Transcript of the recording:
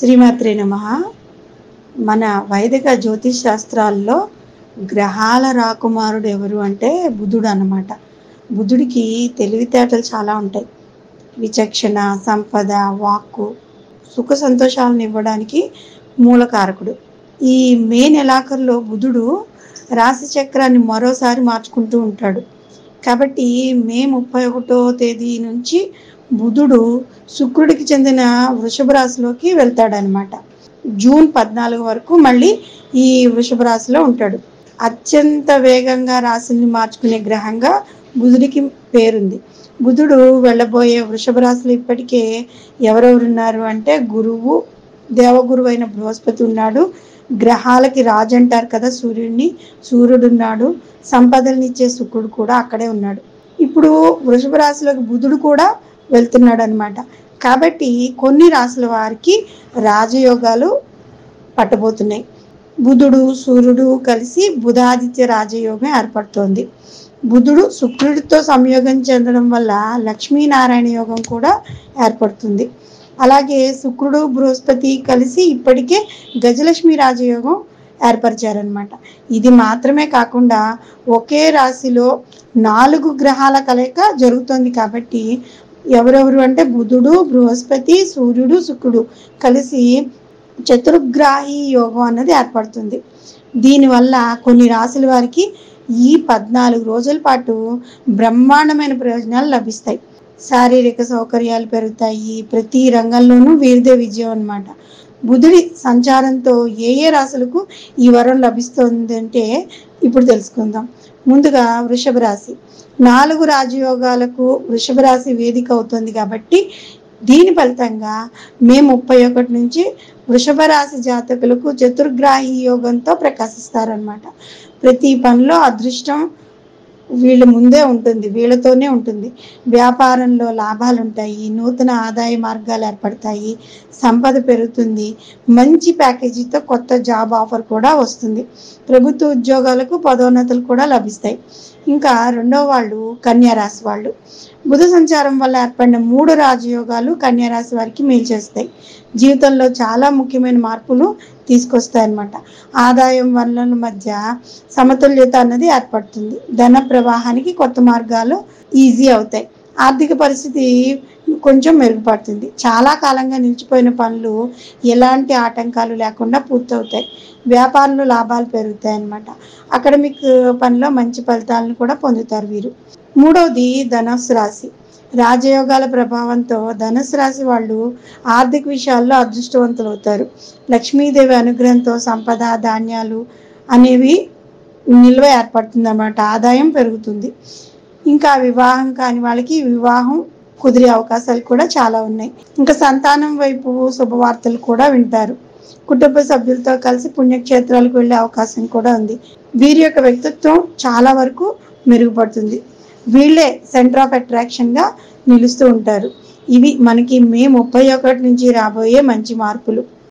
శ్రీమాత్రే నమః. మన వైదిక జ్యోతిష్ శాస్త్రాల్లో గ్రహాల రాకుమారుడు ఎవరు అంటే బుధుడు అన్నమాట. బుధుడికి తెలివితేటలు చాలా ఉంటాయి. విచక్షణ, సంపద, వాక్కు, సుఖ సంతోషాలను ఇవ్వడానికి మూలకారకుడు. ఈ మే నెలాఖరులో బుధుడు రాశి చక్రాన్ని మరోసారి మార్చుకుంటూ ఉంటాడు. కాబట్టి మే 31వ తేదీ నుంచి బుధుడు శుక్రుడికి చెందిన వృషభ రాశిలోకి వెళ్తాడనమాట. జూన్ 14 వరకు మళ్ళీ ఈ వృషభ రాశిలో ఉంటాడు. అత్యంత వేగంగా రాశుల్ని మార్చుకునే గ్రహంగా బుధుడికి పేరుంది. బుధుడు వెళ్ళబోయే వృషభ రాశిలో ఇప్పటికే ఎవరెవరున్నారు అంటే గురువు, దేవగురువు అయిన బృహస్పతి ఉన్నాడు. గ్రహాలకి రాజు అంటారు కదా సూర్యుడు ఉన్నాడు. సంపదలనిచ్చే శుక్రుడు కూడా అక్కడే ఉన్నాడు. ఇప్పుడు వృషభ రాశిలోకి బుధుడు కూడా వెళ్తున్నాడు అనమాట. కాబట్టి కొన్ని రాశుల వారికి రాజయోగాలు పట్టబోతున్నాయి. బుధుడు, సూర్యుడు కలిసి బుధాదిత్య రాజయోగం ఏర్పడుతోంది. బుధుడు శుక్రుడితో సంయోగం చెందడం వల్ల లక్ష్మీనారాయణ యోగం కూడా ఏర్పడుతుంది. అలాగే శుక్రుడు, బృహస్పతి కలిసి ఇప్పటికే గజలక్ష్మి రాజయోగం ఏర్పరిచారనమాట. ఇది మాత్రమే కాకుండా ఒకే రాశిలో 4 గ్రహాల కలయిక జరుగుతుంది. కాబట్టి ఎవరెవరు అంటే బుధుడు, బృహస్పతి, సూర్యుడు, శుక్రుడు కలిసి చతుర్గ్రాహి యోగం అన్నది ఏర్పడుతుంది. దీనివల్ల కొన్ని రాశుల వారికి ఈ 14 రోజుల పాటు బ్రహ్మాండమైన ప్రయోజనాలు లభిస్తాయి. శారీరక సౌకర్యాలు పెరుగుతాయి. ప్రతి రంగంలోనూ వీరిదే విజయం అన్నమాట. బుధుడి సంచారంతో ఏ రాశులకు ఈ వరం లభిస్తుంది అంటే ఇప్పుడు తెలుసుకుందాం. ముందుగా వృషభ రాశి. 4 రాజయోగాలకు వృషభ రాశి వేదిక అవుతుంది. కాబట్టి దీని ఫలితంగా మే 31 నుంచి వృషభ రాశి జాతకులకు చతుర్గ్రాహి యోగంతో ప్రకాశిస్తారనమాట. ప్రతి పనిలో అదృష్టం వీళ్ళతోనే ఉంటుంది. వ్యాపారంలో లాభాలు ఉంటాయి. నూతన ఆదాయ మార్గాలు ఏర్పడతాయి. సంపద పెరుగుతుంది. మంచి ప్యాకేజీతో కొత్త జాబ్ ఆఫర్ కూడా వస్తుంది. ప్రభుత్వ ఉద్యోగాలకు పదోన్నతులు కూడా లభిస్తాయి. ఇంకా రెండో వాళ్ళు కన్యారాశి వాళ్ళు. బుధ సంచారం వల్ల ఏర్పడిన 3 రాజయోగాలు కన్యారాశి వారికి మేలు చేస్తాయి. జీవితంలో చాలా ముఖ్యమైన మార్పులు తీసుకొస్తాయన్నమాట. ఆదాయం వనరుల మధ్య సమతుల్యత అన్నది ఏర్పడుతుంది. ధన ప్రవాహానికి కొత్త మార్గాలు ఈజీ అవుతాయి. ఆర్థిక పరిస్థితి కొంచెం మెరుగుపడుతుంది. చాలా కాలంగా నిలిచిపోయిన పనులు ఎలాంటి ఆటంకాలు లేకుండా పూర్తవుతాయి. వ్యాపారంలో లాభాలు పెరుగుతాయి అన్నమాట. అకాడమిక్ పనిలో మంచి ఫలితాలను కూడా పొందుతారు వీరు. మూడవది ధనుస్సు రాశి. రాజయోగాల ప్రభావంతో ధనుస్సు రాశి వాళ్ళు ఆర్థిక విషయాల్లో అదృష్టవంతులు అవుతారు. లక్ష్మీదేవి అనుగ్రహంతో సంపద, ధాన్యాలు అనేవి నిల్వ ఏర్పడుతుంది అన్నమాట. ఆదాయం పెరుగుతుంది. ఇంకా వివాహం కాని వాళ్ళకి వివాహం కుదిరే అవకాశాలు కూడా చాలా ఉన్నాయి. ఇంకా సంతానం వైపు శుభవార్తలు కూడా వింటారు. కుటుంబ సభ్యులతో కలిసి పుణ్యక్షేత్రాలకు వెళ్ళే అవకాశం కూడా ఉంది. వీరి యొక్క వ్యక్తిత్వం చాలా వరకు మెరుగుపడుతుంది. వీళ్ళే సెంటర్ ఆఫ్ అట్రాక్షన్ గా నిలుస్తూ ఉంటారు. ఇవి మనకి మే 31 నుంచి రాబోయే మంచి మార్పులు.